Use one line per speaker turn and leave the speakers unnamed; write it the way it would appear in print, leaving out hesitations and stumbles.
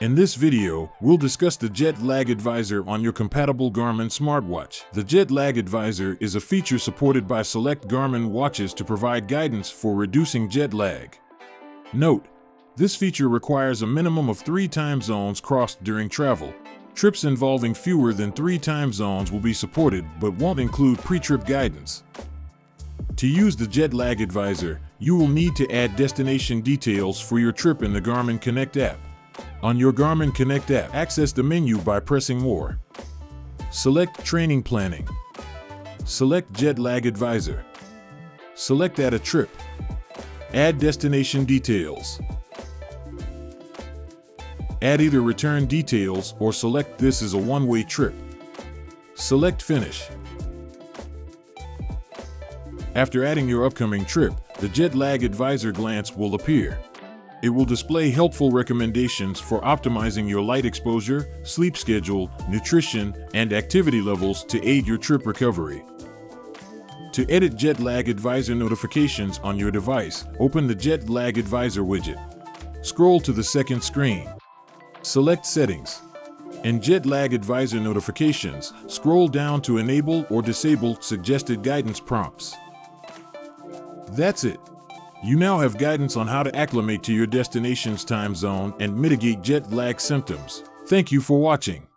In this video, we'll discuss the Jet Lag Advisor on your compatible Garmin smartwatch. The Jet Lag Advisor is a feature supported by select Garmin watches to provide guidance for reducing jet lag. Note: this feature requires a minimum of 3 time zones crossed during travel. Trips involving fewer than 3 time zones will be supported but won't include pre-trip guidance. To use the Jet Lag Advisor, you will need to add destination details for your trip in the Garmin Connect App. On your Garmin Connect App, access the menu by pressing More. Select Training Planning. Select Jet Lag Advisor. Select Add a Trip. Add destination details. Add either return details or select this as a one-way trip. Select Finish. After adding your upcoming trip, the Jet Lag Advisor glance will appear. It will display helpful recommendations for optimizing your light exposure, sleep schedule, nutrition, and activity levels to aid your trip recovery. To edit Jet Lag Advisor notifications on your device, open the Jet Lag Advisor widget. Scroll to the second screen. Select Settings. In Jet Lag Advisor notifications, scroll down to enable or disable suggested guidance prompts. That's it. You now have guidance on how to acclimate to your destination's time zone and mitigate jet lag symptoms. Thank you for watching.